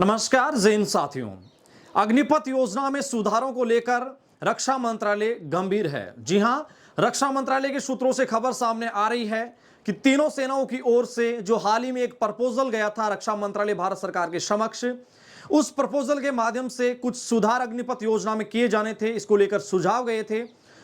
नमस्कार जैन साथियों, अग्निपथ योजना में सुधारों को लेकर रक्षा मंत्रालय गंभीर है। जी हां, रक्षा मंत्रालय के सूत्रों से खबर सामने आ रही है कि तीनों सेनाओं की ओर से जो हाल ही में एक प्रपोजल गया था रक्षा मंत्रालय भारत सरकार के समक्ष, उस प्रपोजल के माध्यम से कुछ सुधार अग्निपथ योजना में किए जाने थे। इसको लेकर सुझाव गए थे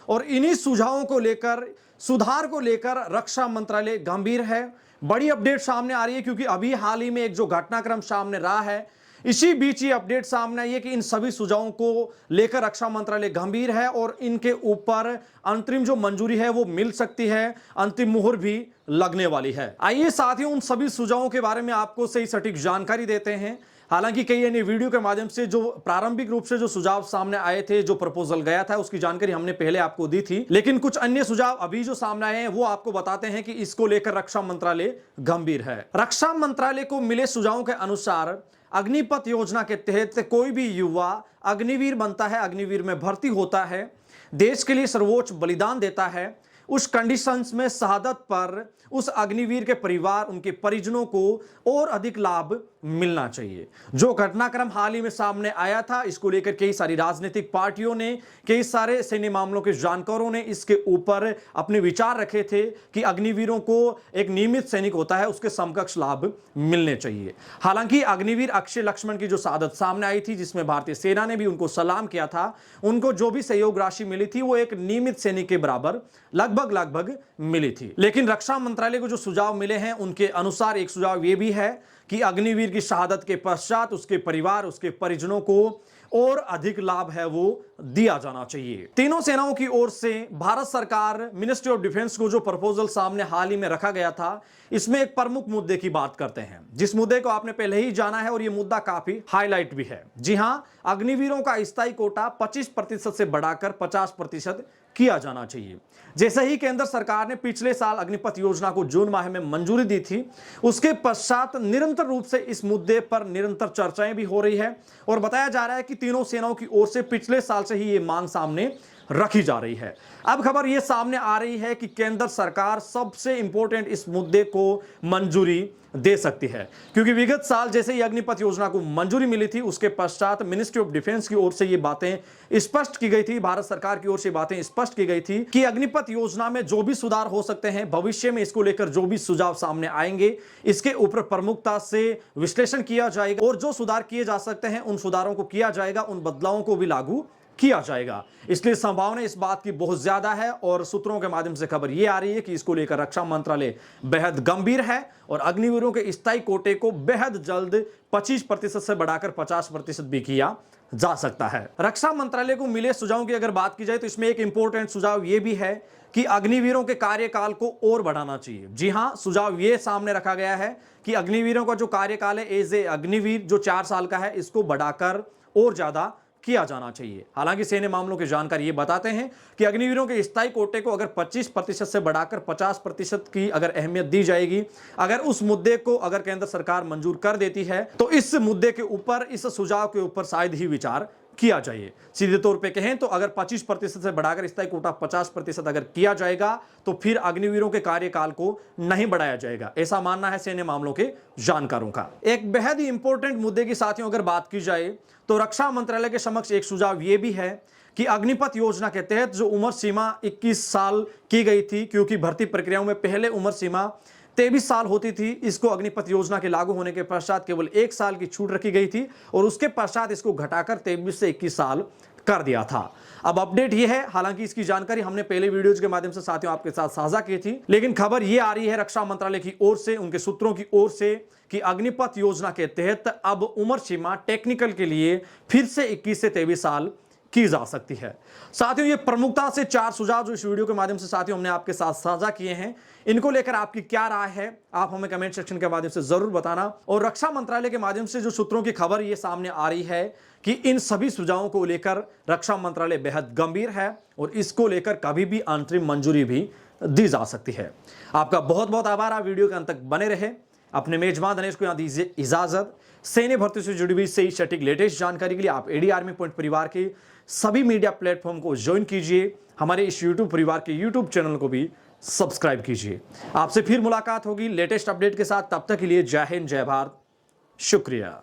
और इन्हीं सुझावों को लेकर, सुधार को लेकर रक्षा मंत्रालय गंभीर है। बड़ी अपडेट सामने आ रही है क्योंकि अभी हाल ही में एक जो घटनाक्रम सामने रहा है, इसी बीच ये अपडेट सामने आई है कि इन सभी सुझावों को लेकर रक्षा मंत्रालय गंभीर है और इनके ऊपर अंतरिम जो मंजूरी है वो मिल सकती है, अंतिम मुहर भी लगने वाली है। आइए साथियों, उन सभी सुझावों के बारे में आपको सही सटीक जानकारी देते हैं। हालांकि कई अन्य वीडियो के माध्यम से जो प्रारंभिक रूप से जो सुझाव सामने आए थे, जो प्रपोजल गया था, उसकी जानकारी हमने पहले आपको दी थी, लेकिन कुछ अन्य सुझाव अभी जो सामने आए हैं वो आपको बताते हैं कि इसको लेकर रक्षा मंत्रालय गंभीर है। रक्षा मंत्रालय को मिले सुझावों के अनुसार अग्निपथ योजना के तहत कोई भी युवा अग्निवीर बनता है, अग्निवीर में भर्ती होता है, देश के लिए सर्वोच्च बलिदान देता है, उस कंडीशंस में शहादत पर उस अग्निवीर के परिवार, उनके परिजनों को और अधिक लाभ मिलना चाहिए। जो घटनाक्रम हाल ही में सामने आया था, इसको लेकर कई सारी राजनीतिक पार्टियों ने, कई सारे सैन्य मामलों के जानकारों ने इसके ऊपर अपने विचार रखे थे कि अग्निवीरों को एक नियमित सैनिक होता है, उसके समकक्ष लाभ मिलने चाहिए। हालांकि अग्निवीर अक्षय लक्ष्मण की जो शहादत सामने आई थी, जिसमें भारतीय सेना ने भी उनको सलाम किया था, उनको जो भी सहयोग राशि मिली थी वो एक नियमित सैनिक के बराबर लगभग मिली थी। लेकिन रक्षा मंत्रालय को जो सुझाव मिले हैं उनके अनुसार एक सुझाव यह भी है कि अग्निवीर की शहादत के पश्चात उसके परिवार, उसके परिजनों को और अधिक लाभ है वो दिया जाना चाहिए। तीनों सेनाओं की ओर से भारत सरकार, मिनिस्ट्री ऑफ डिफेंस को जो प्रपोजल सामने हाल ही में रखा गया था, इसमें एक प्रमुख मुद्दे की बात करते हैं, जिस मुद्दे को आपने पहले ही जाना है और यह मुद्दा काफी हाईलाइट भी है। जी हां, अग्निवीरों का स्थायी कोटा 25% से बढ़ाकर 50% किया जाना चाहिए। जैसे ही केंद्र सरकार ने पिछले साल अग्निपथ योजना को जून माह में मंजूरी दी थी, उसके पश्चात निरंतर रूप से इस मुद्दे पर निरंतर चर्चाएं भी हो रही है और बताया जा रहा है कि तीनों सेनाओं की ओर से पिछले साल से ही ये मांग सामने रखी जा रही है। अब खबर यह सामने आ रही है कि केंद्र सरकार सबसे इंपॉर्टेंट इस मुद्दे को मंजूरी दे सकती है, क्योंकि विगत साल जैसे ही अग्निपथ योजना को मंजूरी मिली थी, उसके पश्चात मिनिस्ट्री ऑफ डिफेंस की ओर से ये बातें स्पष्ट की गई थी, भारत सरकार की ओर से बातें स्पष्ट की गई थी कि अग्निपथ योजना में जो भी सुधार हो सकते हैं, भविष्य में इसको लेकर जो भी सुझाव सामने आएंगे, इसके ऊपर प्रमुखता से विश्लेषण किया जाएगा और जो सुधार किए जा सकते हैं उन सुधारों को किया जाएगा, उन बदलावों को भी लागू किया जाएगा। इसलिए संभावना इस बात की बहुत ज्यादा है और सूत्रों के माध्यम से खबर यह आ रही है कि इसको लेकर रक्षा मंत्रालय बेहद गंभीर है और अग्निवीरों के स्थायी कोटे को बेहद जल्द 25% से बढ़ाकर 50% भी किया जा सकता है। रक्षा मंत्रालय को मिले सुझावों की अगर बात की जाए तो इसमें एक इंपॉर्टेंट सुझाव यह भी है कि अग्निवीरों के कार्यकाल को और बढ़ाना चाहिए। जी हां, सुझाव यह सामने रखा गया है कि अग्निवीरों का जो कार्यकाल है एज ए अग्निवीर जो 4 साल का है, इसको बढ़ाकर और ज्यादा किया जाना चाहिए। हालांकि सैन्य मामलों की जानकारी ये बताते हैं कि अग्निवीरों के स्थायी कोटे को अगर 25% से बढ़ाकर 50% की अगर अहमियत दी जाएगी, अगर उस मुद्दे को अगर केंद्र सरकार मंजूर कर देती है, तो इस मुद्दे के ऊपर, इस सुझाव के ऊपर शायद ही विचार किया जाए। सीधे तौर पे कहें तो अगर 25% से बढ़ाकर स्थायी कोटा 50% अगर किया जाएगा तो फिर अग्निवीरों के कार्यकाल को नहीं बढ़ाया जाएगा, ऐसा मानना है सैन्य मामलों के जानकारों का। एक बेहद ही इंपॉर्टेंट मुद्दे की साथियों अगर बात की जाए तो रक्षा मंत्रालय के समक्ष एक सुझाव यह भी है कि अग्निपथ योजना के तहत जो उम्र सीमा 21 साल की गई थी, क्योंकि भर्ती प्रक्रियाओं में पहले उम्र सीमा 23 साल होती थी, इसको अग्निपथ योजना के लागू होने के पश्चात केवल 1 साल की छूट रखी गई थी और उसके पश्चात इसको घटाकर 23 से 21 साल कर दिया था। अब अपडेट यह है, हालांकि इसकी जानकारी हमने पहले वीडियोज के माध्यम से साथियों आपके साथ साझा की थी, लेकिन खबर यह आ रही है रक्षा मंत्रालय की ओर से, उनके सूत्रों की ओर से, कि अग्निपथ योजना के तहत अब उम्र सीमा टेक्निकल के लिए फिर से 21 से 23 साल की जा सकती है। साथियों, ये प्रमुखता से 4 सुझाव जो इस वीडियो के माध्यम से साथियों हमने आपके साथ साझा किए हैं, इनको लेकर आपकी क्या राय है आप हमें कमेंट सेक्शन के माध्यम से जरूर बताना। और रक्षा मंत्रालय के माध्यम से जो सूत्रों की खबर ये सामने आ रही है कि इन सभी सुझावों को लेकर रक्षा मंत्रालय बेहद गंभीर है और इसको लेकर कभी भी अंतरिम मंजूरी भी दी जा सकती है। आपका बहुत बहुत आभार, आप वीडियो के अंत तक बने रहे। अपने मेजबान धनेश को यहां दीजिए इजाजत। सैन्य भर्ती से जुड़ी हुई सही सटीक लेटेस्ट जानकारी के लिए आप एडी आर्मी पॉइंट परिवार के सभी मीडिया प्लेटफॉर्म को ज्वाइन कीजिए, हमारे इस यूट्यूब परिवार के यूट्यूब चैनल को भी सब्सक्राइब कीजिए। आपसे फिर मुलाकात होगी लेटेस्ट अपडेट के साथ, तब तक के लिए जय हिंद, जय भारत, शुक्रिया।